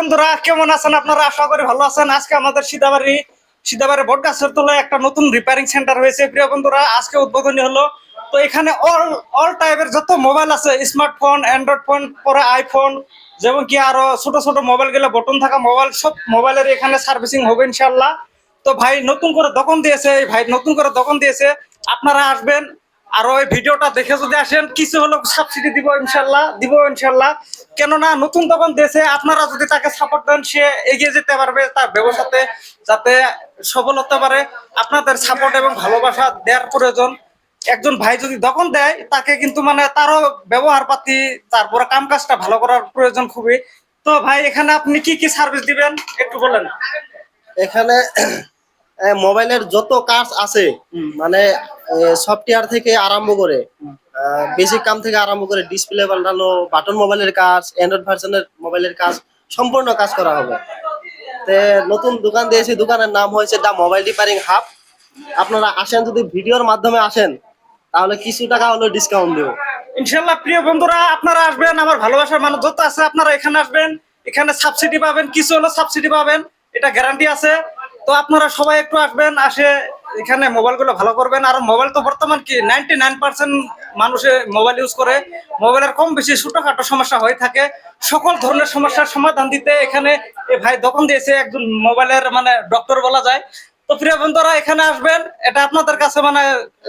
বন্ধুরা কেমন আছেন আপনারা? আশা করি ভালো আছেন। আজকে আমাদের সিদাবাড়ি বটগাছের তলায় একটা নতুন রিপেয়ারিং সেন্টার হয়েছে। প্রিয় বন্ধুরা, আজকে উদ্বোধনী হলো। তো এখানে অল টাইপের যত মোবাইল আছে, স্মার্টফোন, অ্যান্ড্রয়েড ফোন, পরে আইফোন, যেমন কি আরো ছোট ছোট মোবাইল গুলো, বটন থাকা মোবাইল, সব মোবাইলের এখানে সার্ভিসিং হবে ইনশাল্লাহ। তো ভাই নতুন করে দোকান দিয়েছে, আপনারা আসবেন। আর ওই ভিডিওটা দেখে যদি আসেন, কিছু হলো সাবসিডি দিব ইনশাল্লাহ। কেননা নতুন দোকান দিয়েছে, আপনারা যদি তাকে সাপোর্ট দেন, সে এগিয়ে যেতে পারবে তার ব্যবসাতে, যাতে সফল হতে পারে। আপনাদের সাপোর্ট এবং ভালোবাসা দেওয়ার প্রয়োজন। একজন ভাই যদি দোকান দেয়, তাকে কিন্তু মানে তারও ব্যবহার পাতি, তারপরে কাম কাজটা ভালো করার প্রয়োজন খুবই। তো ভাই, এখানে আপনি কি কি সার্ভিস দিবেন একটু বলেন। এখানে মোবাইলের যত কাজ আছে, মানে সফটওয়্যার থেকে আরম্ভ করে বেসিক কাম থেকে আরম্ভ করে ডিসপ্লে পাল্টানো, বাটন মোবাইলের কাজ, অ্যান্ড্রয়েড ভার্সনের মোবাইলের কাজ, সম্পূর্ণ কাজ করা হবে। তে নতুন দোকান দিয়েছি, দোকানের নাম হয়েছে দা মোবাইল রিপেয়ারিং হাব। আপনারা আসেন, যদি ভিডিওর মাধ্যমে আসেন তাহলে কিছু টাকা হলো ডিসকাউন্ট দেবো ইনশাল্লাহ। প্রিয় বন্ধুরা, আপনারা আসবেন, আমার ভালোবাসার মানুষ যত আছে আপনারা এখানে আসবেন। এখানে সাবসিডি পাবেন, কিছু হলো সাবসিডি পাবেন, এটা গ্যারান্টি আছে। তো আপনারা সবাই একটু আসবেন, আসে এখানে মোবাইল গুলো ভালো করবেন। আর মোবাইল তো বর্তমান কি 99% মানুষে মোবাইল ইউজ করে। মোবাইলের কম বেশি ছোটখাটো সমস্যা হয়ে থাকে। সকল ধরনের সমস্যার সমাধান দিতে এখানে এই ভাই দোকান দিয়েছে, একজন মোবাইলের মানে ডক্টর বলা যায়। তো প্রিয় বন্ধুরা, এখানে আসবেন, এটা আপনাদের কাছে মানে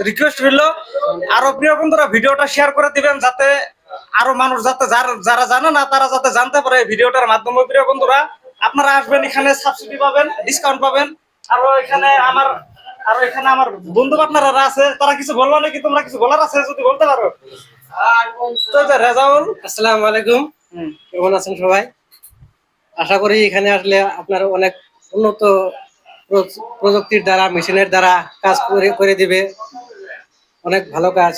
রিকোয়েস্ট রইলো। আরো প্রিয় বন্ধুরা, ভিডিওটা শেয়ার করে দিবেন, যাতে আরো মানুষ, যাতে যারা জানে না তারা যাতে জানতে পারে এই ভিডিওটার মাধ্যমে। প্রিয় বন্ধুরা, আপনারা আসবেন, এখানে সাবসিডি পাবেন, ডিসকাউন্ট পাবেন। আরো এখানে আমার বন্ধু পার্টনাররা আছে, তারা কিছু বলবো নাকি? তোমরা কিছু বলার আছে যদি বলতে পারো। তো যে রেজাউল, আসসালামু আলাইকুম। কেমন আছেন সবাই? আশা করি এখানে আসলে আপনার অনেক উন্নত প্রযুক্তির দ্বারা, মেশিনের দ্বারা কাজ করে দিবে। অনেক ভালো কাজ।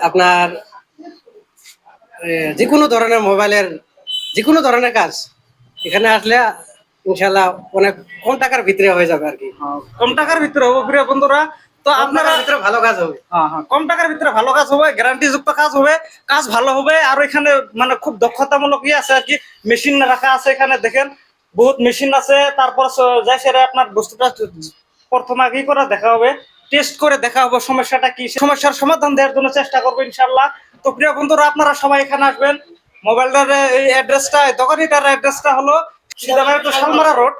আপনার যে কোনো ধরনের মোবাইলের যে কোনো ধরনের কাজ এখানে আসলে ইনশাল্লাহ অনেক কম টাকার ভিতরে হয়ে যাবে আর কি। কম টাকার ভিতরে হবে প্রিয় বন্ধুরা। তো আপনারা ভিতরে ভালো কাজ হবে। হ্যাঁ, কম টাকার ভিতরে ভালো কাজ হবে, গ্যারান্টি যুক্ত কাজ হবে, কাজ ভালো হবে। আর এখানে মানে খুব দক্ষতামূলক আছে আর কি, মেশিন রাখা আছে এখানে, দেখেন বহুত মেশিন আছে। তারপর যাই সেটা আপনার বস্তুটা প্রথমে আগেই করে দেখা হবে, টেস্ট করে দেখা হবে সমস্যাটা কি, সমস্যার সমাধান দেওয়ার জন্য চেষ্টা করবো ইনশাল্লাহ। তো প্রিয় বন্ধুরা, আপনারা সবাই এখানে আসবেন। মোবাইলটার এই অ্যাড্রেসটা, দোকানিটার অ্যাড্রেসটা হলো সিদাবাড়ি টু শালমারা রোড।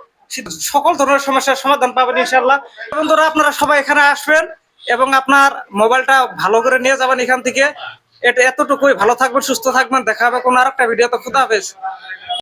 সকল ধরনের সমস্যার সমাধান পাবেন ইনশাল্লাহ। বন্ধুরা, আপনারা সবাই এখানে আসবেন এবং আপনার মোবাইলটা ভালো করে নিয়ে যাবেন এখান থেকে। এটা এতটুকুই, ভালো থাকবেন, সুস্থ থাকবেন, দেখা হবে কোনো আরেকটা ভিডিওতে। খুদা হাফেজ।